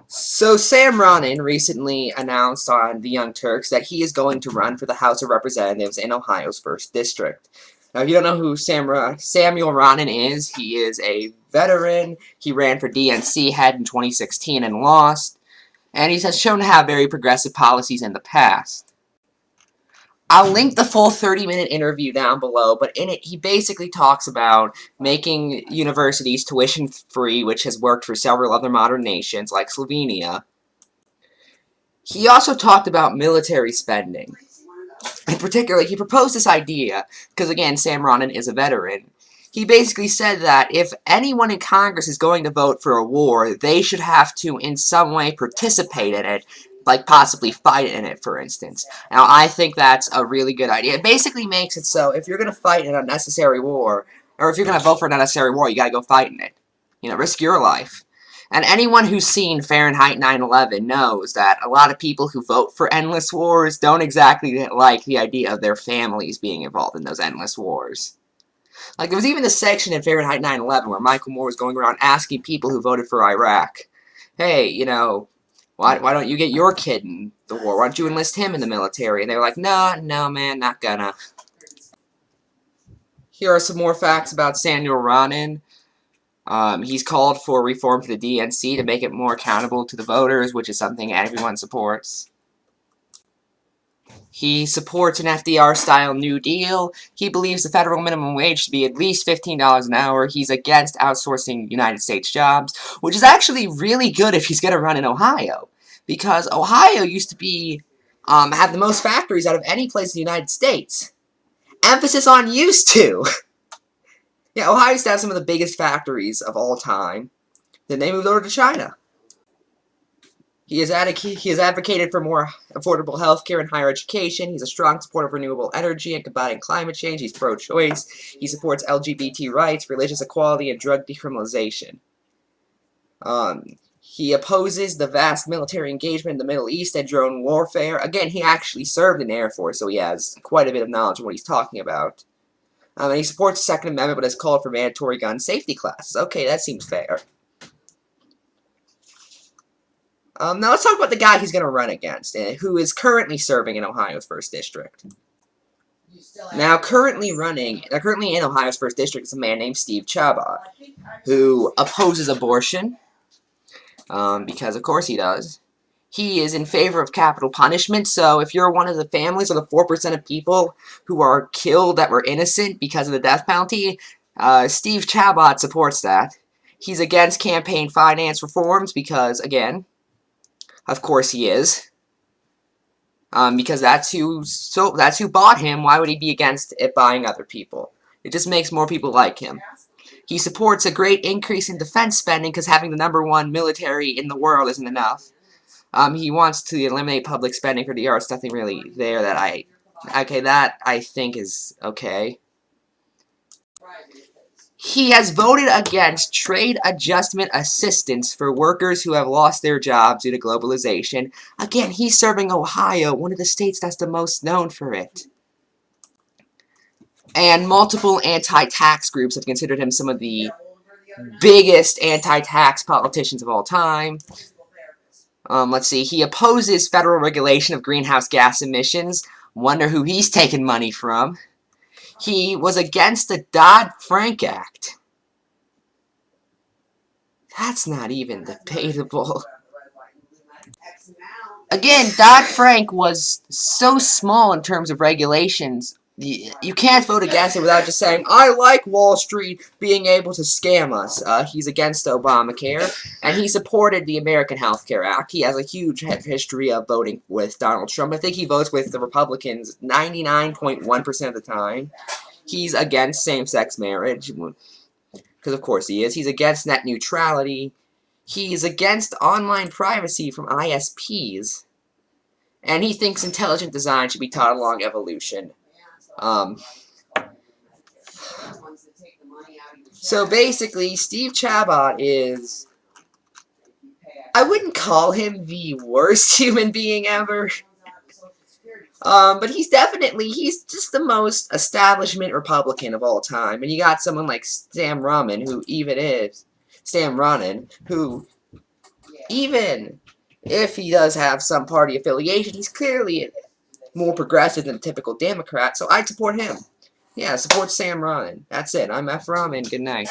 So Sam Ronan recently announced on the Young Turks that he is going to run for the House of Representatives in Ohio's 1st District. Now, if you don't know who Samuel Ronan is, he is a veteran. He ran for DNC head in 2016 and lost. And he has shown to have very progressive policies in the past. I'll link the full 30-minute interview down below, but in it he basically talks about making universities tuition-free, which has worked for several other modern nations like Slovenia. He also talked about military spending. In particular, he proposed this idea, because again, Sam Ronan is a veteran. He basically said that if anyone in Congress is going to vote for a war, they should have to in some way participate in it, like possibly fight in it, for instance. Now, I think that's a really good idea. It basically makes it so if you're going to fight in an unnecessary war, or if you're going to vote for an unnecessary war, you got to go fight in it. You know, risk your life. And anyone who's seen Fahrenheit 9/11 knows that a lot of people who vote for endless wars don't exactly like the idea of their families being involved in those endless wars. Like, there was even a section in Fahrenheit 9/11 where Michael Moore was going around asking people who voted for Iraq, hey, you know, why don't you get your kid in the war? Why don't you enlist him in the military? And they were like, no, man, not gonna. Here are some more facts about Samuel Ronan. He's called for reform to the DNC to make it more accountable to the voters, which is something everyone supports. He supports an FDR-style New Deal. He believes the federal minimum wage should be at least $15 an hour. He's against outsourcing United States jobs, which is actually really good if he's going to run in Ohio, because Ohio used to be have the most factories out of any place in the United States. Emphasis on used to. Yeah, Ohio used to have some of the biggest factories of all time. Then they moved over to China. He has advocated for more affordable health care and higher education. He's a strong supporter of renewable energy and combating climate change. He's pro-choice. He supports LGBT rights, religious equality, and drug decriminalization. He opposes the vast military engagement in the Middle East and drone warfare. Again, he actually served in the Air Force, so he has quite a bit of knowledge of what he's talking about. And he supports the Second Amendment, but has called for mandatory gun safety classes. Okay, that seems fair. Now let's talk about the guy he's going to run against, who is currently serving in Ohio's 1st District. Now, currently in Ohio's 1st District is a man named Steve Chabot, who opposes abortion, because of course he does. He is in favor of capital punishment, so if you're one of the families or the 4% of people who are killed that were innocent because of the death penalty, Steve Chabot supports that. He's against campaign finance reforms because, again, of course he is. Because that's who bought him. Why would he be against it buying other people? It just makes more people like him. He supports a great increase in defense spending because having the #1 military in the world isn't enough. He wants to eliminate public spending for the arts. Nothing really there that I think is okay. He has voted against trade adjustment assistance for workers who have lost their jobs due to globalization. Again, he's serving Ohio, one of the states that's the most known for it. And multiple anti-tax groups have considered him some of the biggest anti-tax politicians of all time. Let's see, he opposes federal regulation of greenhouse gas emissions. Wonder who he's taking money from. He was against the Dodd-Frank Act. That's not even debatable. Again, Dodd-Frank was so small in terms of regulations. You can't vote against it without just saying, I like Wall Street being able to scam us. He's against Obamacare, and he supported the American Health Care Act. He has a huge history of voting with Donald Trump. I think he votes with the Republicans 99.1% of the time. He's against same-sex marriage, because of course he is. He's against net neutrality. He's against online privacy from ISPs. And he thinks intelligent design should be taught along evolution. So basically, Steve Chabot is... I wouldn't call him the worst human being ever. But he's just the most establishment Republican of all time. And you got someone like Sam Ronan, who even if he does have some party affiliation, he's clearly more progressive than a typical Democrat, so I'd support him. Yeah, support Sam Ronan. That's it. I'm Ephrom, and good night.